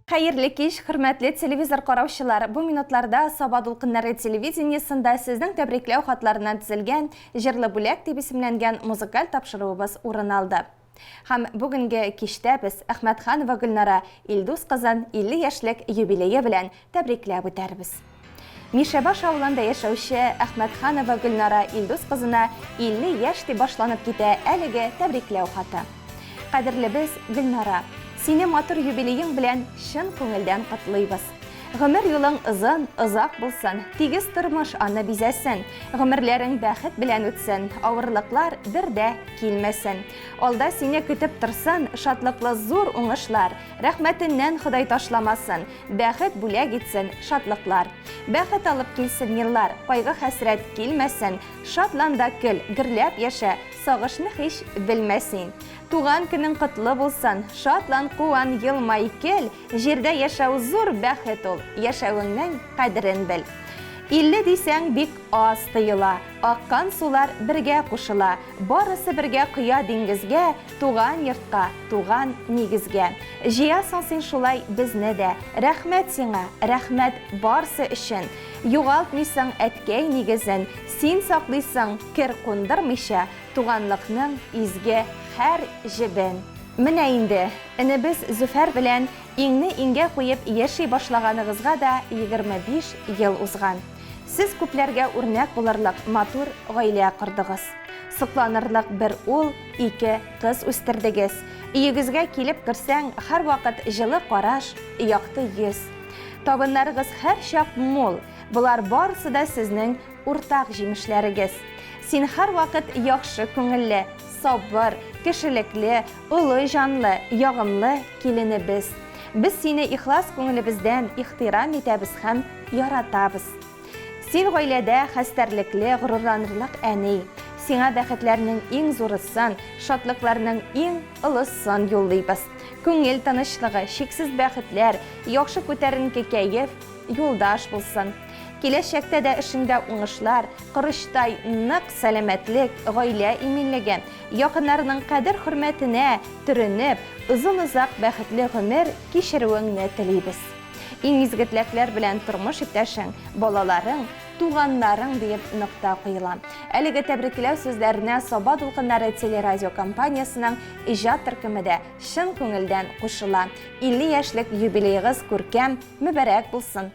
Хәерле кич, хөрмәтле телевизор караучылар. Бу минутларда Саба дулкыннары телевидениесында сезнең тәбрикләү хатларыннан төзелгән җырлы бүләк дип исемләнгән музыкаль тапшыруыбыз урын алды. Һәм бүгенге кичтә без Әхмәтханова Гөлнара Илдус кызын 50 яшьлек юбилее белән тәбрикләп үтәрбез. Мишәбаш авылында яшәүче Әхмәтханова Гөлнара Илдус кызына 50 яшь дип башланып китә әлеге тәбрикләү хаты. Кадерлебез Гөлнара, сине матур юбилеең белән чын күңелдән котлыйбыз. Гомер юлың озын, озак булсын, тигез тормыш аны бизәсен, гомерләрең бәхет белән үтсен, авырлыклар бердә килмәсен. Алда сине көтеп торсын, шатлыклы зур уңышлар, рәхмәтеннән Ходай ташламасын, бәхет бүләк итсен, шатлыклар. Бәхет алып килсен еллар, кайгы хәсрәт килмәсен, шатланда көл, гөрләп яшә, сагышны һич белмәсен. Туган көнең котлы булсын, шатлан, куан, елмай кел, җирдә яшәү зур бәхет ул, яшәүеңнең кадерен бел. 50 дисәң бик аз тыела, аккан сулар бергә кушыла, барысы бергә кыя диңгезгә, туган йортка, туган нигезгә. Җыясың син шулай безне дә, рәхмәт сиңа, рәхмәт барсы өчен. Югалтмыйсың әткәй нигезен, син саклыйсың кер кундырмыйча, туганлыкның изге һәр җебен. Менә инде, инебез Зөфәр белән иңне иңгә куеп яши башлаганыгызга да 25 ел узган. Сез күпләргә үрнәк булырлык матур гаилә кырдыгыз. Сокланырлык бер ул, 2 кыз үстердегез. Өегезгә килеп керсәң, һәр вакыт җылы караш, якты йөз. Табыннарыгыз һәр чак мул. Булар барысы да сезнең уртак җимешләрегез. Син һәр вакыт яхшы күңелле, сабыр, кешелекле, улы җанлы, ягымлы киленебез. Без сине ихлас күңелебездән ихтирам итәбез һәм яратабыз. Син гаиләдә хәстәрлекле, горурланырлык әни. Сиңа бәхетләрнең иң зурысын, шатлыкларның иң олысын юллыйбыз. Күңел тынычлыгы, чиксез бәхетләр, яхшы күтәренке кәеф юлдаш булсын. Киләчәктә дә эшеңдә уңышлар, кырыштай нык сәламәтлек, гаилә иминлеге, якыннарның кадер хөрмәтенә төренеп, озын-озак бәхетле гомер кичерүеңне телибез. Иң изге теләкләр белән тормыш иптәшең, балаларың, туганнарың дип нокта куела. Әлеге тәбрикләү сүзләренә Саба дулкыннары телерадио компаниясының иҗат төркеме дә чын күңелдән кушыла. 50 яшьлек юбилеегыз күркәм, мөбарәк булсын.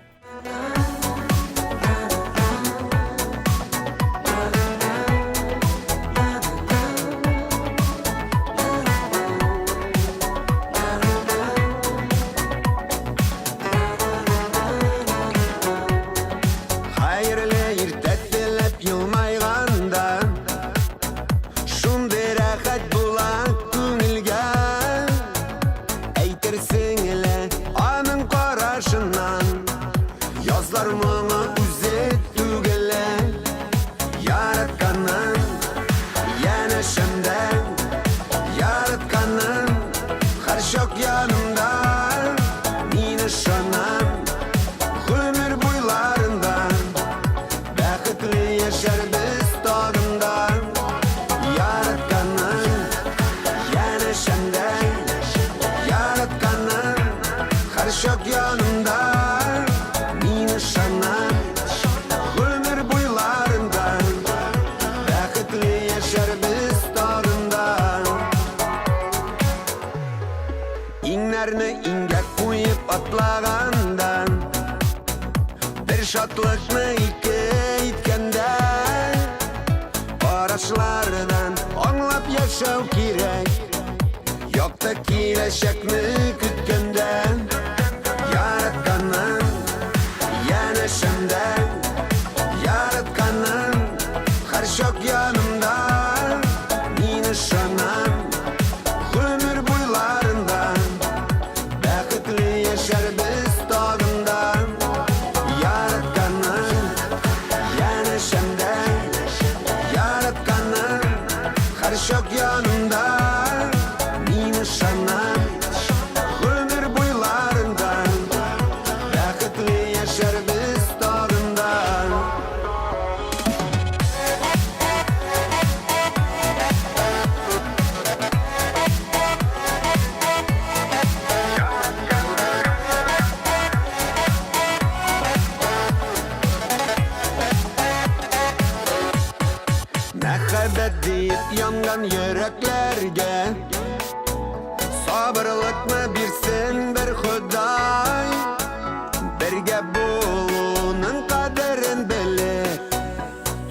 Иңгә куеп атлаганда, бер шатлыкны ике иткәндә, карашлардан аңлап яшәү кирәк, якты киләчәкне көткәндә, яратканның янәшәмдә, яратканның һәр чак янымда, мин ышанам. Şok yanımda, min ışanam, yaratkan yüreklerge sabırlık mı birsin bir Huday birge bulunun kaderin beli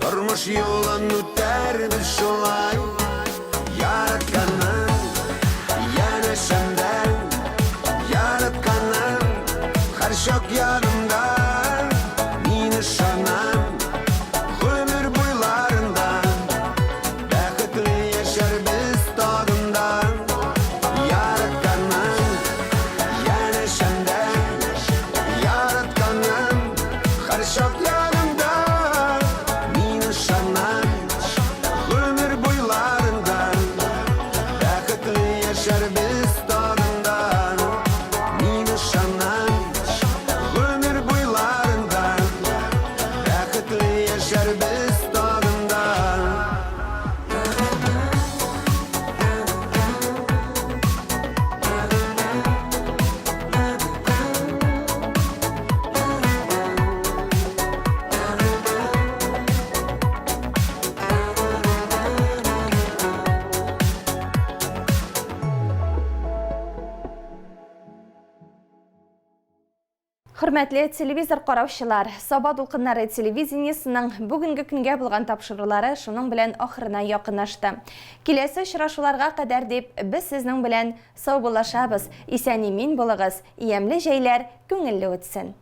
Durmuş yolun üter biz şulay yaratkanın yana şemden yaratkanın her şok yanımda mini şanan ömür boylarından bäxetli yaşar biz tadından yaratkanın yana şemden yaratkanın her şok yanımda mini şanan ömür boylarından bäxetli yaşar biz tadından mini şanan ömür boylarından bäxetli yaşar biz tadından Hürmetli televizor qarawçılar, Sabah Dolqınları televiziyaniyasының бүгінгі күнгә булган тапшырулары шуның белән ахырына якынлашты. Киләсе очрашуларга кадәр дип без сезнең белән сау булашабыз. Исән-имин булыгыз, ямьле җәйләр күңелле үтсен.